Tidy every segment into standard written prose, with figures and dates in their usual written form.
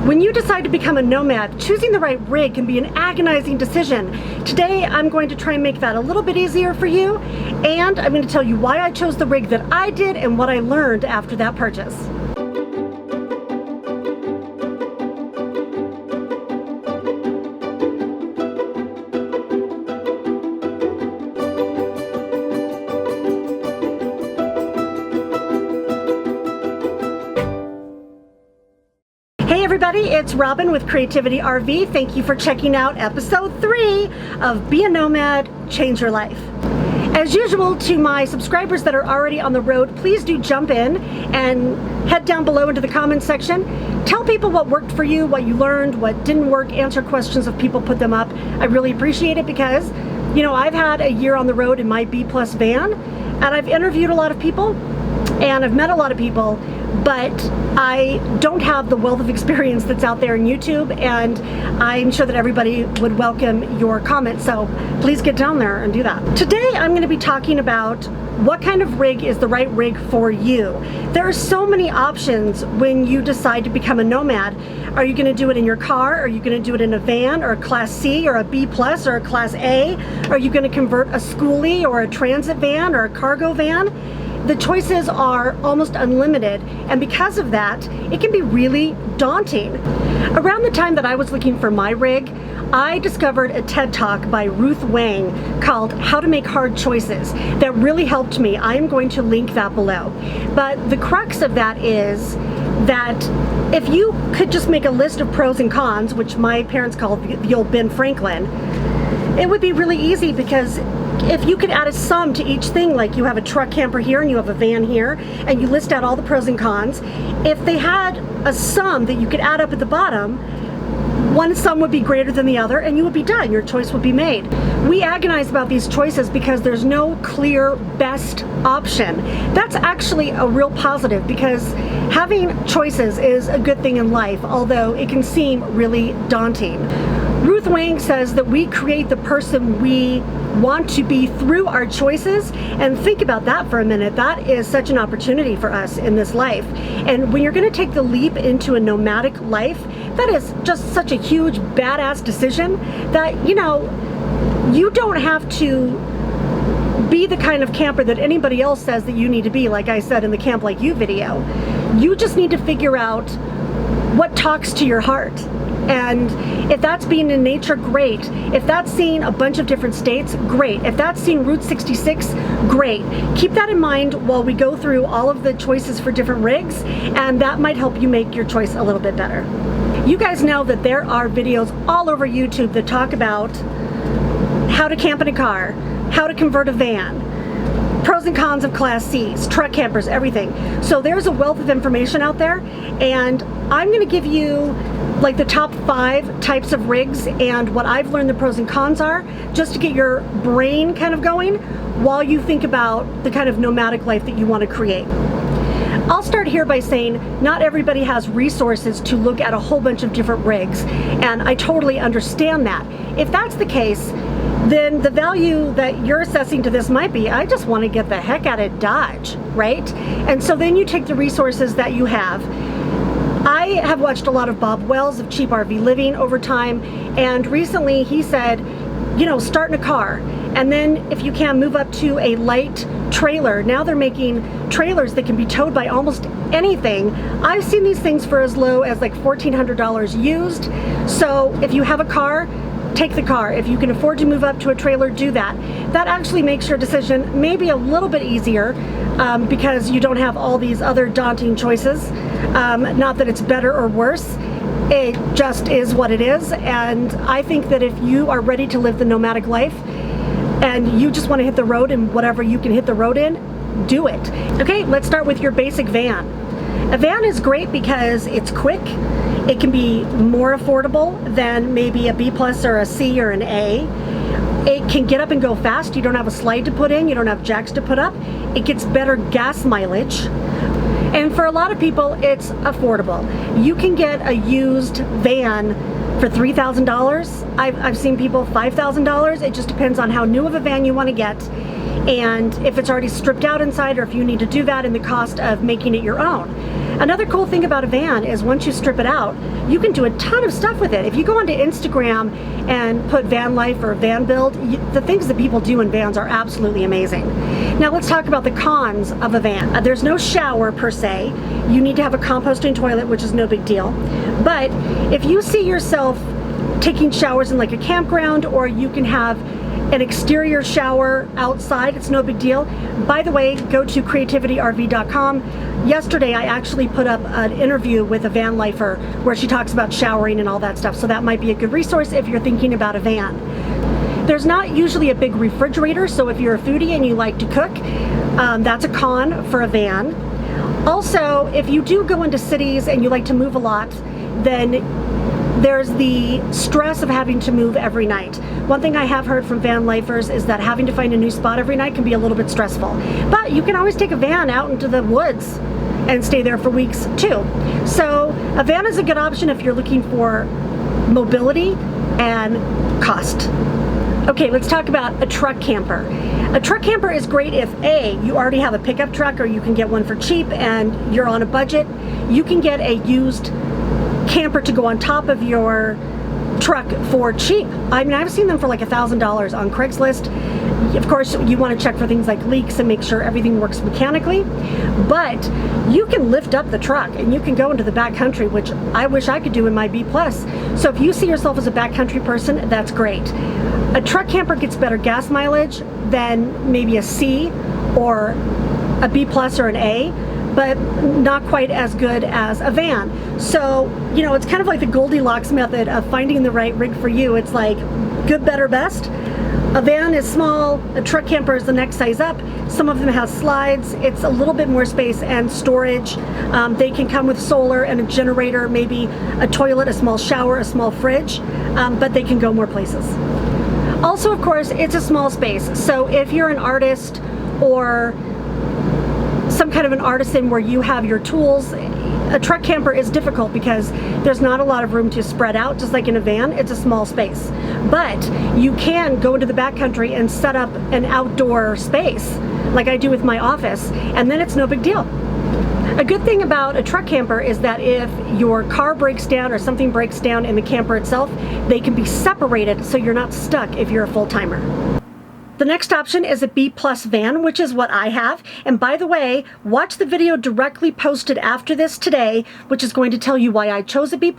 When you decide to become a nomad, choosing the right rig can be an agonizing decision. Today, I'm going to try and make that a little bit easier for you, and I'm going to tell you why I chose the rig that I did and what I learned after that purchase. Hey everybody, it's Robin with Creativity RV. Thank you for checking out episode 3 of Be a Nomad, Change Your Life. As usual, to my subscribers that are already on the road, please do jump in and head down below into the comments section. Tell people what worked for you, what you learned, what didn't work, answer questions if people put them up. I really appreciate it because, you know, I've had a year on the road in my B+ van, and I've interviewed a lot of people, and I've met a lot of people, but I don't have the wealth of experience that's out there in YouTube, and I'm sure that everybody would welcome your comments, so please get down there and do that. Today I'm going to be talking about what kind of rig is the right rig for you. There are so many options when you decide to become a nomad. Are you going to do it in your car? Are you going to do it in a van or a Class C or a B+ or a Class A? Are you going to convert a schoolie or a transit van or a cargo van? The choices are almost unlimited, and because of that, it can be really daunting. Around the time that I was looking for my rig, I discovered a TED Talk by Ruth Wang called How to Make Hard Choices that really helped me. I'm going to link that below. But the crux of that is that if you could just make a list of pros and cons, which my parents called the old Ben Franklin, it would be really easy, because if you could add a sum to each thing, like you have a truck camper here and you have a van here, and you list out all the pros and cons, if they had a sum that you could add up at the bottom, one sum would be greater than the other and you would be done. Your choice would be made. We agonize about these choices because there's no clear best option. That's actually a real positive, because having choices is a good thing in life, although it can seem really daunting. Ruth Wang says that we create the person we want to be through our choices, and think about that for a minute. That is such an opportunity for us in this life. And when you're going to take the leap into a nomadic life, that is just such a huge badass decision that, you know, you don't have to be the kind of camper that anybody else says that you need to be, like I said in the Camp Like You video. You just need to figure out what talks to your heart. And if that's being in nature, great. If that's seeing a bunch of different states, great. If that's seeing Route 66, great. Keep that in mind while we go through all of the choices for different rigs, and that might help you make your choice a little bit better. You guys know that there are videos all over YouTube that talk about how to camp in a car, how to convert a van, pros and cons of Class Cs, truck campers, everything. So there's a wealth of information out there, and I'm going to give you like the top 5 types of rigs and what I've learned the pros and cons are, just to get your brain kind of going while you think about the kind of nomadic life that you want to create. I'll start here by saying not everybody has resources to look at a whole bunch of different rigs, and I totally understand that. If that's the case, then the value that you're assessing to this might be, I just want to get the heck out of Dodge, right? And so then you take the resources that you have. I have watched a lot of Bob Wells of Cheap RV Living over time, and recently he said, you know, start in a car, and then if you can, move up to a light trailer. Now they're making trailers that can be towed by almost anything. I've seen these things for as low as like $1,400 used. So if you have a car, take the car. If you can afford to move up to a trailer, do that. That actually makes your decision maybe a little bit easier, because you don't have all these other daunting choices. Not that it's better or worse, it just is what it is. And I think that if you are ready to live the nomadic life and you just want to hit the road in whatever you can hit the road in, do it. Okay, let's start with your basic van. A van is great because it's quick. It can be more affordable than maybe a B+ or a C or an A. It can get up and go fast. You don't have a slide to put in. You don't have jacks to put up. It gets better gas mileage. And for a lot of people, it's affordable. You can get a used van for $3,000. I've seen people $5,000. It just depends on how new of a van you want to get, and if it's already stripped out inside, or if you need to do that, and the cost of making it your own. Another cool thing about a van is once you strip it out, you can do a ton of stuff with it. If you go onto Instagram and put van life or van build, the things that people do in vans are absolutely amazing. Now let's talk about the cons of a van. There's no shower per se. You need to have a composting toilet, which is no big deal. But if you see yourself taking showers in like a campground, or you can have an exterior shower outside, it's no big deal. By the way, go to creativityrv.com. Yesterday I actually put up an interview with a van lifer where she talks about showering and all that stuff, so that might be a good resource if you're thinking about a van. There's not usually a big refrigerator, so if you're a foodie and you like to cook, that's a con for a van. Also, if you do go into cities and you like to move a lot, then there's the stress of having to move every night. One thing I have heard from van lifers is that having to find a new spot every night can be a little bit stressful. But you can always take a van out into the woods and stay there for weeks too. So a van is a good option if you're looking for mobility and cost. Okay, let's talk about a truck camper. A truck camper is great if A, you already have a pickup truck, or you can get one for cheap and you're on a budget. You can get a used camper to go on top of your truck for cheap. I mean, I've seen them for like $1,000 on Craigslist. Of course, you want to check for things like leaks and make sure everything works mechanically, but you can lift up the truck and you can go into the backcountry, which I wish I could do in my B+. So if you see yourself as a backcountry person, that's great. A truck camper gets better gas mileage than maybe a C or a B+ or an A, but not quite as good as a van. So, you know, it's kind of like the Goldilocks method of finding the right rig for you. It's like good, better, best. A van is small, a truck camper is the next size up. Some of them have slides. It's a little bit more space and storage. They can come with solar and a generator, maybe a toilet, a small shower, a small fridge, but they can go more places. Also, of course, it's a small space. So if you're an artist or some kind of an artisan where you have your tools, a truck camper is difficult because there's not a lot of room to spread out. Just like in a van, it's a small space. But you can go into the backcountry and set up an outdoor space like I do with my office, and then it's no big deal. A good thing about a truck camper is that if your car breaks down or something breaks down in the camper itself, they can be separated so you're not stuck if you're a full-timer. The next option is a B+ van, which is what I have. And by the way, watch the video directly posted after this today, which is going to tell you why I chose a B+.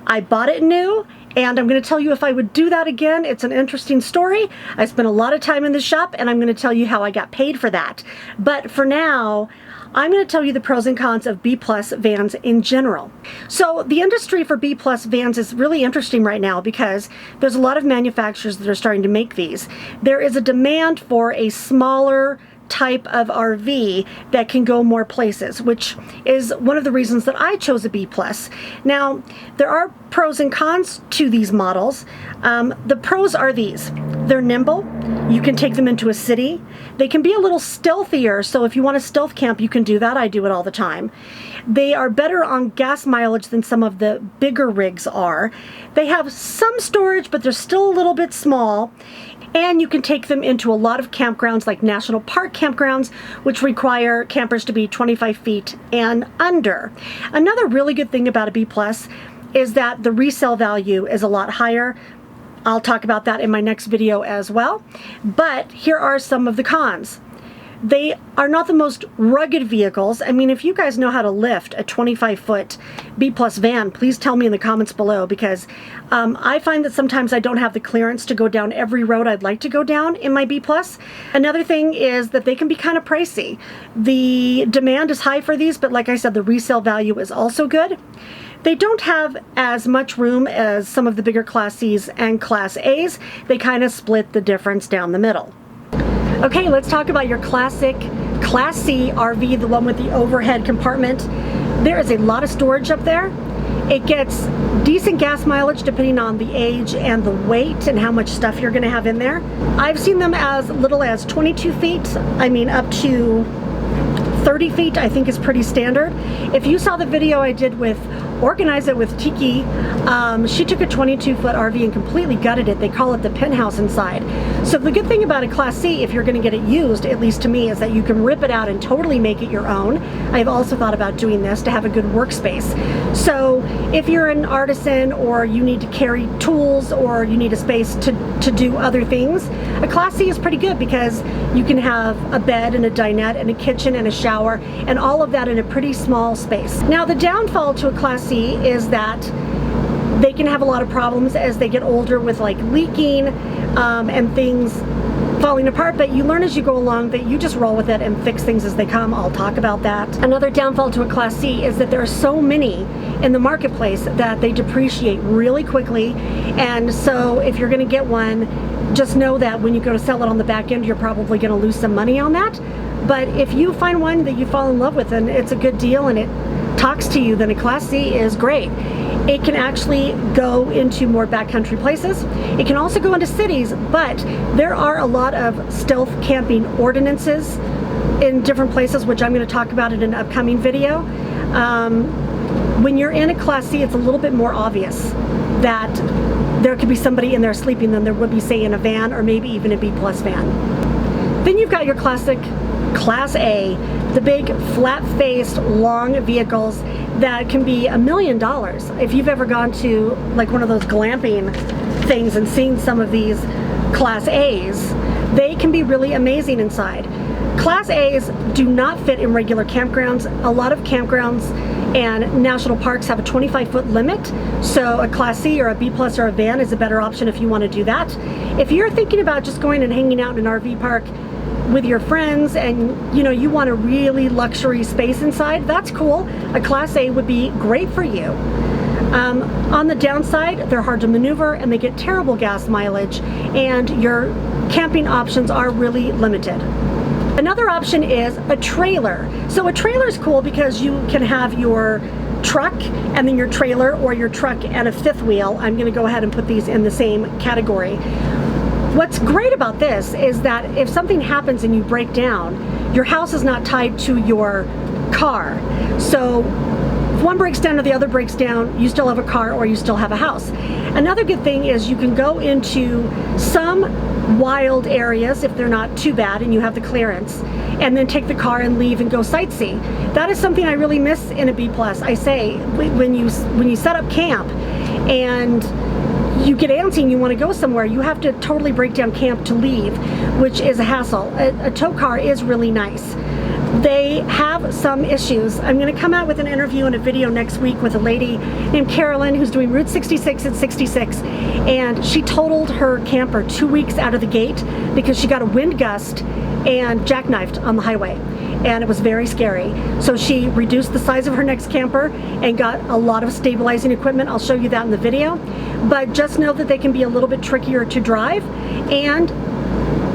I bought it new, and I'm going to tell you if I would do that again. It's an interesting story. I spent a lot of time in the shop, and I'm going to tell you how I got paid for that. But for now, I'm going to tell you the pros and cons of B+ vans in general. So the industry for B+ vans is really interesting right now because there's a lot of manufacturers that are starting to make these. There is a demand for a smaller type of RV that can go more places, which is one of the reasons that I chose a B+. Now, there are pros and cons to these models. The pros are these. They're nimble. You can take them into a city. They can be a little stealthier, so if you want to stealth camp, you can do that. I do it all the time. They are better on gas mileage than some of the bigger rigs are. They have some storage, but they're still a little bit small. And you can take them into a lot of campgrounds like national park campgrounds, which require campers to be 25 feet and under. Another really good thing about a B+ is that the resale value is a lot higher. I'll talk about that in my next video as well. But here are some of the cons. They are not the most rugged vehicles. I mean, if you guys know how to lift a 25-foot B+ van, please tell me in the comments below, because I find that sometimes I don't have the clearance to go down every road I'd like to go down in my B+. Another thing is that they can be kind of pricey. The demand is high for these, but like I said, the resale value is also good. They don't have as much room as some of the bigger Class C's and Class A's. They kind of split the difference down the middle. Okay, let's talk about your classic Class C RV, the one with the overhead compartment. There is a lot of storage up there. It gets decent gas mileage depending on the age and the weight and how much stuff you're going to have in there. I've seen them as little as 22 feet. I mean, up to 30 feet I think is pretty standard. If you saw the video I did with Organize It with Tiki, she took a 22-foot RV and completely gutted it. They call it the penthouse inside. So the good thing about a Class C, if you're going to get it used, at least to me, is that you can rip it out and totally make it your own. I've also thought about doing this to have a good workspace. So if you're an artisan, or you need to carry tools, or you need a space to do other things, a Class C is pretty good because you can have a bed and a dinette and a kitchen and a shower and all of that in a pretty small space. Now the downfall to a Class C is that they can have a lot of problems as they get older with like leaking and things falling apart, but you learn as you go along that you just roll with it and fix things as they come. I'll talk about that. Another downfall to a Class C is that there are so many in the marketplace that they depreciate really quickly, and so if you're going to get one, just know that when you go to sell it on the back end, you're probably going to lose some money on that. But if you find one that you fall in love with and it's a good deal and it talks to you, then a Class C is great. It can actually go into more backcountry places. It can also go into cities, but there are a lot of stealth camping ordinances in different places, which I'm going to talk about in an upcoming video. When you're in a Class C, it's a little bit more obvious that there could be somebody in there sleeping than there would be, say, in a van or maybe even a B+ van. Then you've got your classic Class A, the big flat-faced long vehicles that can be $1 million. If you've ever gone to like one of those glamping things and seen some of these Class A's, they can be really amazing inside. Class A's do not fit in regular campgrounds. A lot of campgrounds and national parks have a 25-foot limit, so a Class C or a B+ or a van is a better option if you want to do that. If you're thinking about just going and hanging out in an RV park with your friends and you want a really luxury space inside, that's cool. A Class A would be great for you. On the downside, they're hard to maneuver and they get terrible gas mileage, and your camping options are really limited. Another option is a trailer. So a trailer is cool because you can have your truck and then your trailer, or your truck and a fifth wheel. I'm going to go ahead and put these in the same category. What's great about this is that if something happens and you break down, your house is not tied to your car. So if one breaks down or the other breaks down, you still have a car or you still have a house. Another good thing is you can go into some wild areas if they're not too bad and you have the clearance, and then take the car and leave and go sightsee. That is something I really miss in a B+. I say, when you set up camp and you get antsy and you want to go somewhere, you have to totally break down camp to leave, which is a hassle. A tow car is really nice. They have some issues. I'm going to come out with an interview and a video next week with a lady named Carolyn who's doing Route 66 at 66, and she totaled her camper 2 weeks out of the gate because she got a wind gust and jackknifed on the highway, and it was very scary. So she reduced the size of her next camper and got a lot of stabilizing equipment. I'll show you that in the video, but just know that they can be a little bit trickier to drive, and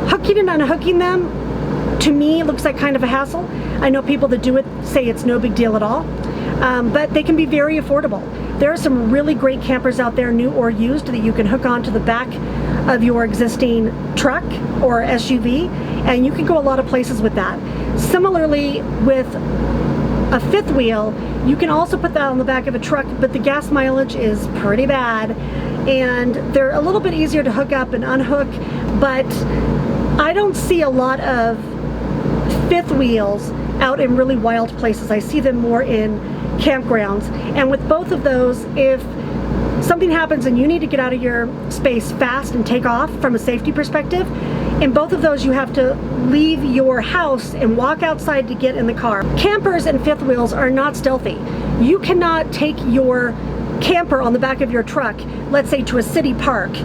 hooking and unhooking them, to me, looks like kind of a hassle. I know people that do it say it's no big deal at all, but they can be very affordable. There are some really great campers out there, new or used, that you can hook onto the back of your existing truck or SUV, and you can go a lot of places with that. Similarly, with a fifth wheel, you can also put that on the back of a truck, but the gas mileage is pretty bad, and they're a little bit easier to hook up and unhook, but I don't see a lot of fifth wheels out in really wild places. I see them more in campgrounds, and with both of those, if something happens and you need to get out of your space fast and take off from a safety perspective, in both of those you have to leave your house and walk outside to get in the car. Campers and fifth wheels are not stealthy. You cannot take your camper on the back of your truck, let's say to a city park,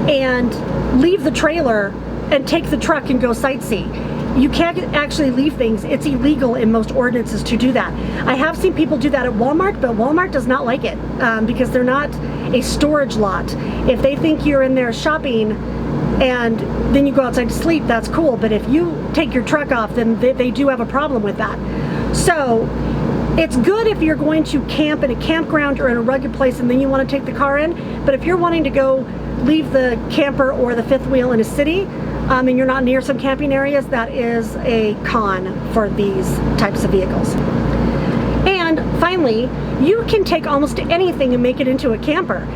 and leave the trailer and take the truck and go sightsee. You can't actually leave things. It's illegal in most ordinances to do that. I have seen people do that at Walmart, but Walmart does not like it because they're not a storage lot. If they think you're in there shopping and then you go outside to sleep, that's cool, but if you take your truck off, then they do have a problem with that. So it's good if you're going to camp in a campground or in a rugged place and then you want to take the car in, but if you're wanting to go leave the camper or the fifth wheel in a city, and you're not near some camping areas, that is a con for these types of vehicles. And finally, you can take almost anything and make it into a camper.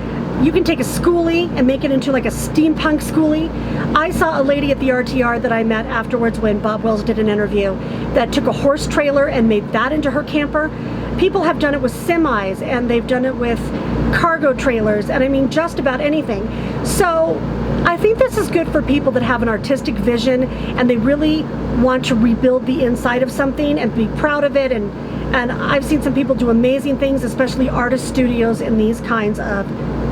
You can take a schoolie and make it into like a steampunk schoolie. I saw a lady at the RTR that I met afterwards when Bob Wells did an interview that took a horse trailer and made that into her camper. People have done it with semis, and they've done it with cargo trailers, and I mean just about anything. So I think this is good for people that have an artistic vision and they really want to rebuild the inside of something and be proud of it, and I've seen some people do amazing things, especially artist studios in these kinds of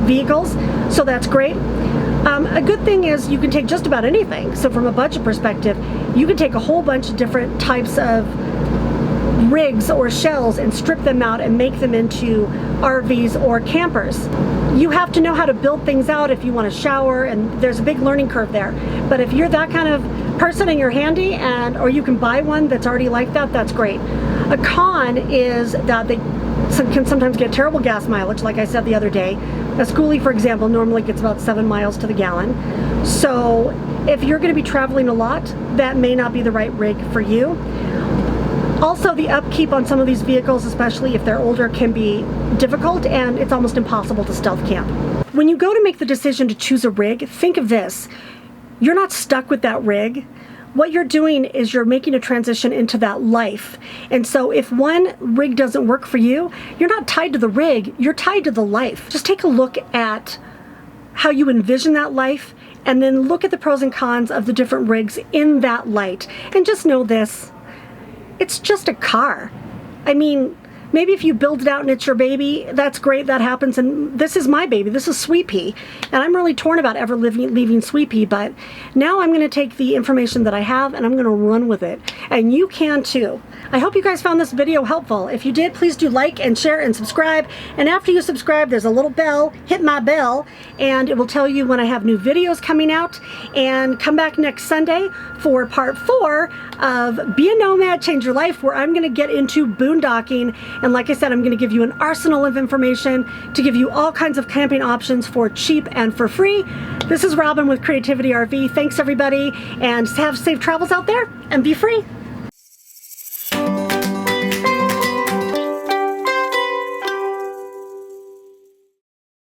vehicles, so that's great. A good thing is you can take just about anything. So from a budget perspective, you can take a whole bunch of different types of rigs or shells and strip them out and make them into RVs or campers. You have to know how to build things out if you want to shower, and there's a big learning curve there. But if you're that kind of person and you're handy, or you can buy one that's already like that, that's great. A con is that they can sometimes get terrible gas mileage, like I said the other day. A schoolie, for example, normally gets about 7 miles to the gallon. So if you're going to be traveling a lot, that may not be the right rig for you. Also, the upkeep on some of these vehicles, especially if they're older, can be difficult, and it's almost impossible to stealth camp. When you go to make the decision to choose a rig, think of this. You're not stuck with that rig. What you're doing is you're making a transition into that life. And so if one rig doesn't work for you, you're not tied to the rig, you're tied to the life. Just take a look at how you envision that life, and then look at the pros and cons of the different rigs in that light. And just know this. It's just a car. I mean, maybe if you build it out and it's your baby, that's great, that happens, and this is my baby, this is Sweet Pea, and I'm really torn about ever leaving Sweet Pea, but now I'm going to take the information that I have and I'm going to run with it, and you can too. I hope you guys found this video helpful. If you did, please do like and share and subscribe, and after you subscribe, there's a little bell. Hit my bell, and it will tell you when I have new videos coming out, and come back next Sunday for part 4 of Be a Nomad, Change Your Life, where I'm going to get into boondocking. And like I said, I'm going to give you an arsenal of information to give you all kinds of camping options for cheap and for free. This is Robin with Creativity RV. Thanks everybody, and have safe travels out there, and be free.